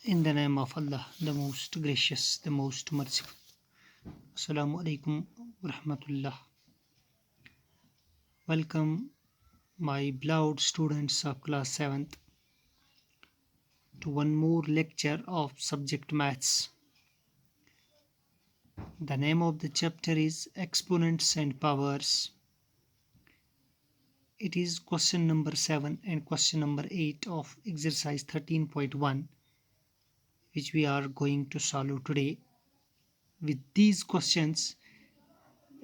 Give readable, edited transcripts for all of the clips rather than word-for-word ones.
In the name of Allah, the most gracious, the most merciful. Assalamu alaikum wa rahmatullah. Welcome, my beloved students of class 7th, to one more lecture of subject maths. The name of the chapter is Exponents and Powers. It is question number 7 and question number 8 of exercise 13.1, which we are going to solve today. With these questions,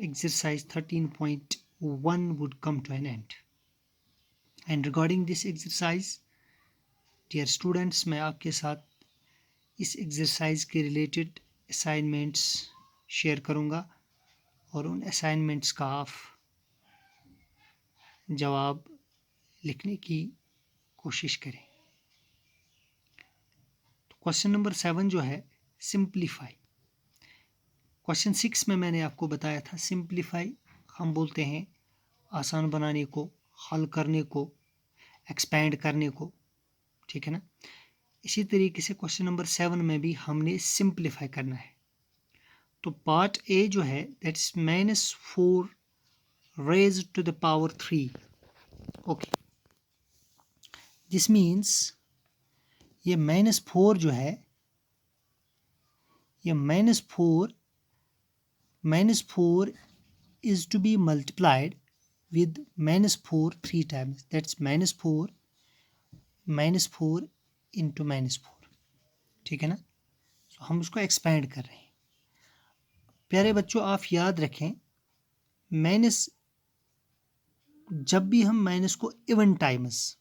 exercise 13.1 would come to an end. And regarding this exercise, dear students, मैं आपके साथ इस exercise के related assignments share करूँगा और उन assignments का आप जवाब लिखने की कोशिश करें। तो क्वेश्चन नंबर 7 जो है सिंप्लीफाई। क्वेश्चन 6 में मैंने आपको बताया था सिंप्लीफाई हम बोलते हैं आसान बनाने को, हल करने को, एक्सपैंड करने को, ठीक है ना। इसी तरीके से क्वेश्चन नंबर 7 में भी हमने सिंप्लीफाई करना है। तो पार्ट ए जो है that's -4 raised to the power 3. Okay, this means ये -4 जो है, ये -4 is to be multiplied with -4 3 times. That's -4 into -4, ठीक है ना। तो हम उसको एक्सपैंड कर रहे हैं। प्यारे बच्चों, आप याद रखें, माइनस जब भी हम माइनस को इवन टाइम्स,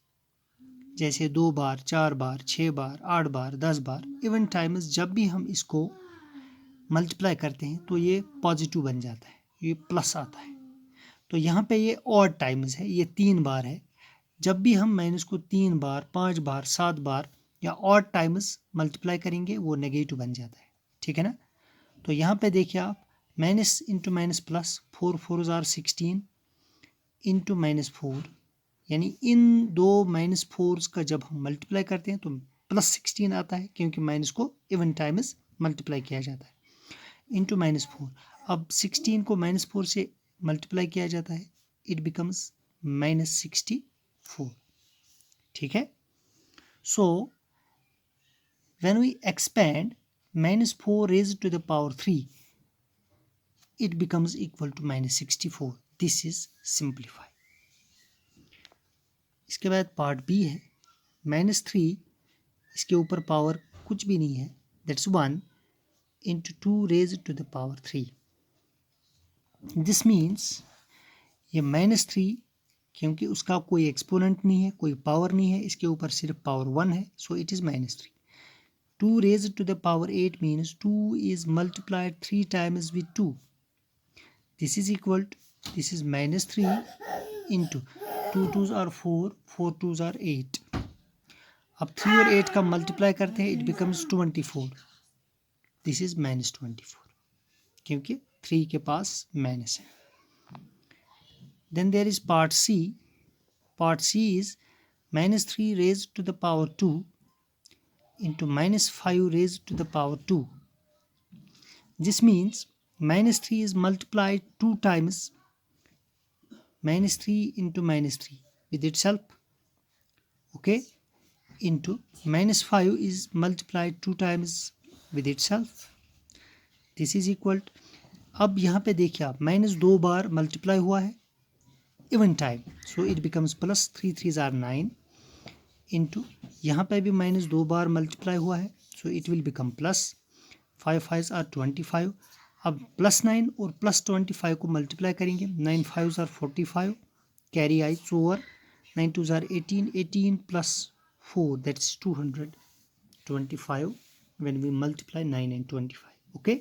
जैसे 2 बार, 4 बार, 6 बार, 8 बार, 10 बार, इवन टाइम्स जब भी हम इसको मल्टीप्लाई करते हैं तो ये पॉजिटिव बन जाता है, ये प्लस आता है। तो यहाँ पे ये ऑड टाइम्स है, ये 3 बार है। जब भी हम माइनस को 3 बार, 5 बार, 7 बार या ऑड टाइम्स मल्टीप्लाई करेंगे वो नेगेटिव बन जाता है, ठीक है ना। तो यहाँ पे देखिए आप, minus into minus plus, 4 4 jar 16 into -4, यानी इन दो -4s का जब हम मल्टीप्लाई करते हैं तो +16 आता है, क्योंकि माइनस को इवन टाइम्स मल्टीप्लाई किया जाता है, इंटू -4। अब 16 को -4 से मल्टीप्लाई किया जाता है, इट बिकम्स -64, ठीक है। So when we expand -4 raised to the power 3, it becomes equal to -64. This is simplify. इसके बाद पार्ट बी है -3, इसके ऊपर पावर कुछ भी नहीं है, that's 1 into 2 raised to the power 3. This means ये -3, क्योंकि उसका कोई एक्सपोनेंट नहीं है, कोई पावर नहीं है, इसके ऊपर सिर्फ पावर 1 है, so it is -3. 2 raised to the power 8 means 2 is multiplied 3 times with 2. This is equal to, this is -3 into 2 2s are 4, 4 2s are 8. अब 3 और 8 का मल्टीप्लाई करते हैं, इट बिकम्स 24. दिस इज -24, क्योंकि 3 के पास माइनस है। Then there is part C. Part C is -3 raised to the power 2 into -5 raised to the power 2. This means -3 is multiplied 2 times, -3 into -3 with itself, okay, into -5 is multiplied 2 times with itself. This is equal to, अब यहाँ पे देखिए आप, -2 बार multiply हुआ है even time, so it becomes plus 3 3s are 9 into यहाँ पे भी -2 बार मल्टीप्लाई हुआ है, so it will become plus 5 5s are 25. अब +9 और +25 को मल्टीप्लाई करेंगे, 9 5s are 45, carry I over, 9 2s are 18, 18 plus 4, that's 225 when we multiply 9 and 25, okay.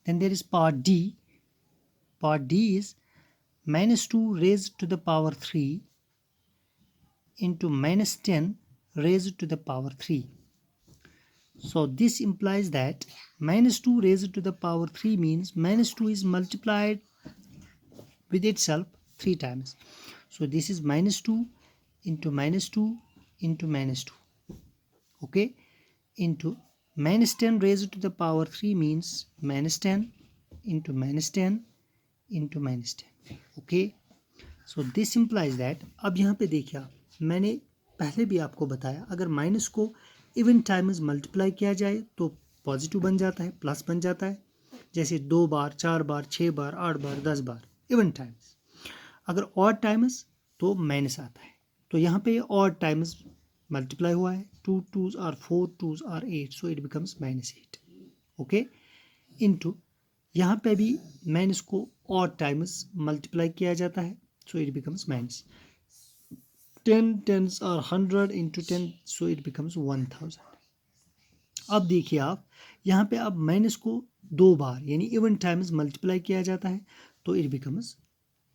Then there is part D. Part D is -2 raised to the power 3 into -10 raised to the power 3. So this implies that -2 raised to the power 3 means -2 is multiplied with itself 3 times. So this is -2 into -2 into -2. okay, into minus 10 raised to the power 3 means minus 10 into minus 10 into minus 10, okay. So this implies that, अब यहाँ पे देखिए आप, मैंने पहले भी आपको बताया, अगर माइनस को इवन टाइम्स मल्टीप्लाई किया जाए तो पॉजिटिव बन जाता है, प्लस बन जाता है, जैसे 2 बार, 4 बार, 6 बार, 8 बार, 10 बार इवन टाइम्स। अगर ऑड टाइम्स तो माइनस आता है। तो यहाँ पे ऑड टाइम्स मल्टीप्लाई हुआ है, 2 2s are 4, 2s are 8, so it becomes -8, okay. Into यहाँ पे भी माइनस को ऑड टाइम्स मल्टीप्लाई किया जाता है, so it becomes minus 10 10s are 100 into 10, so it becomes 1000। अब देखिए आप, यहाँ पे अब माइनस को 2 बार यानी इवन टाइम्स मल्टीप्लाई किया जाता है, तो it becomes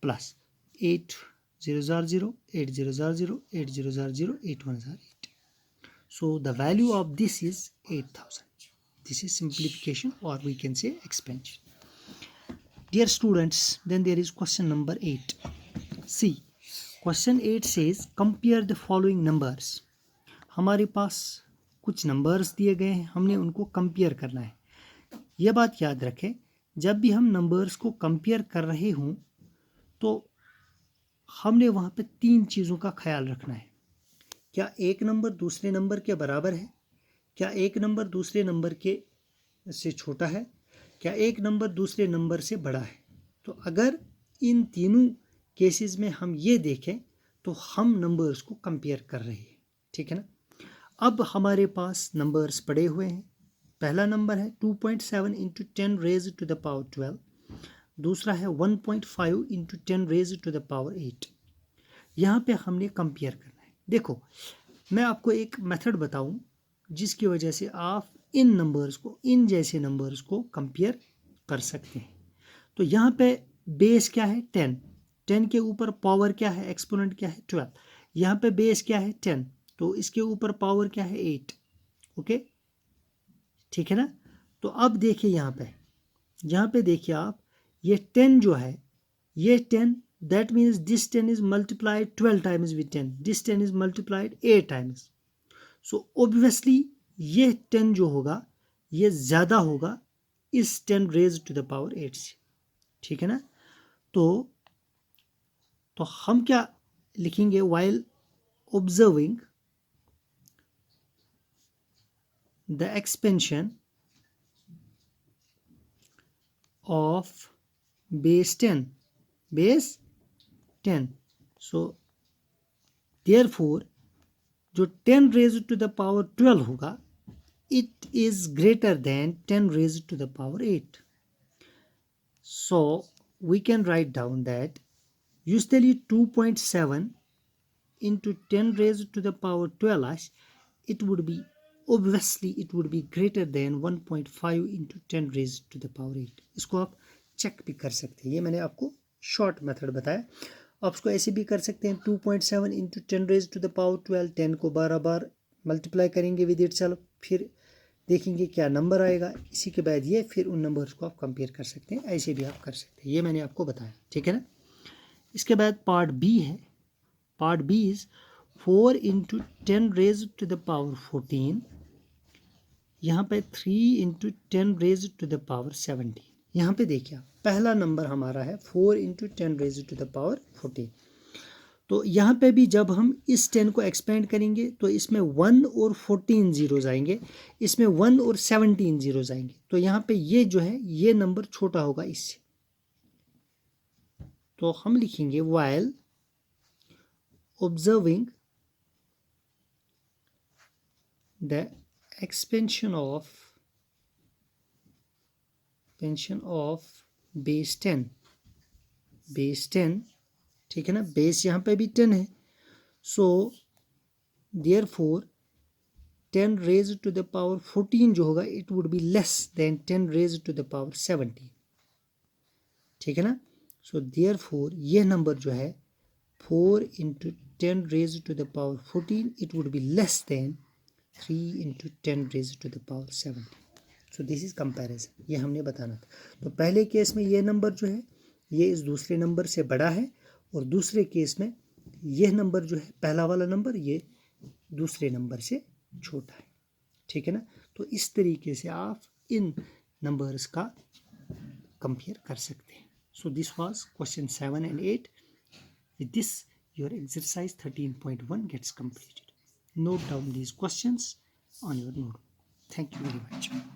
plus 8 0s are 0, 8 0s are 0, 8 0s are 0, 8 1s are 8। So the value of this is 8000. This is simplification, or we can say expansion. Dear students, then there is question number 8. See, question 8 says compare the following numbers. हमारे पास कुछ numbers दिए गए हैं, हमने उनको compare करना है। यह बात याद रखें, जब भी हम नंबर्स को कंपेयर कर रहे हों तो हमने वहाँ पे 3 चीज़ों का ख्याल रखना है। क्या एक नंबर दूसरे नंबर के बराबर है? क्या एक नंबर दूसरे नंबर के से छोटा है? क्या एक नंबर दूसरे नंबर से बड़ा है? तो अगर इन तीनों केसेस में हम ये देखें तो हम नंबर्स को कंपेयर कर रहे हैं, ठीक है ना। अब हमारे पास नंबर्स पड़े हुए हैं। पहला नंबर है 2.7 into 10 raise to the power 12, दूसरा है 1.5 into 10 raise to the power 8। यहाँ पे हमने कंपेयर करना है। देखो, मैं आपको एक मेथड बताऊँ जिसकी वजह से आप इन नंबर्स को, इन जैसे नंबर्स को कंपेयर कर सकते हैं। तो यहाँ पे बेस क्या है 10, 10 के ऊपर पावर क्या है, एक्सपोनेंट क्या है 12। यहाँ पे बेस क्या है 10, तो इसके ऊपर पावर क्या है 8, ओके, ठीक है ना। तो अब देखिए यहाँ पे देखिए आप, ये 10 जो है, ये 10, that means this 10 is multiplied 12 times with 10, this 10 is multiplied 8 times, so obviously ये 10 जो होगा ये ज़्यादा होगा इस 10 रेज टू द पावर 8 से, ठीक है ना। तो हम क्या लिखेंगे, while observing the expansion of base 10, so therefore जो 10 raised to the power 12 होगा, it is greater than 10 raised to the power 8. So we can write down that usually 2.7 into 10 raised to the power 12, it would be, obviously it would be greater than 1.5 into 10 raised to the power 8. इसको आप check भी कर सकते हैं, ये मैंने आपको short method बताया। आप इसको ऐसे भी कर सकते हैं, 2.7 into 10 raise to the power 12, 10 को 12 बार मल्टीप्लाई करेंगे विद इट सेल्फ, फिर देखेंगे क्या नंबर आएगा, इसी के बाद ये फिर उन नंबर्स को आप कंपेयर कर सकते हैं, ऐसे भी आप कर सकते हैं, ये मैंने आपको बताया, ठीक है ना। इसके बाद पार्ट बी है। Part B is 4 into 10 raise to the power 14, यहाँ पे 3 into 10 raise to the power 17। यहाँ पे देखिए पहला नंबर हमारा है 4 into 10 raise to the power 14। तो यहाँ पे भी जब हम इस 10 को एक्सपेंड करेंगे तो इसमें 1 और 14 जीरोज आएंगे, इसमें 1 और 17 जीरोज आएंगे। तो यहाँ पे ये जो है ये नंबर छोटा होगा इससे, तो हम लिखेंगे while observing the expansion of base 10, ठीक है ना, बेस यहाँ पे भी 10 है, सो therefore 10 raised to the power 14 जो होगा it would be less than 10 raised to the power 17, ठीक है ना। सो therefore ये नंबर जो है 4 into 10 raised to the power 14, it would be less than 3 into 10 raised to the power 17. So this is comparison, ये हमने बताना था। तो पहले केस में ये नंबर जो है ये इस दूसरे नंबर से बड़ा है, और दूसरे केस में यह नंबर जो है पहला वाला नंबर ये दूसरे नंबर से छोटा है। ठीक है ना। तो इस तरीके से आप इन नंबर्स का कंपेयर कर सकते हैं। So this was question 7 and 8. With this, your exercise 13.1 gets completed. Note down these questions on your notebook. Thank you very much.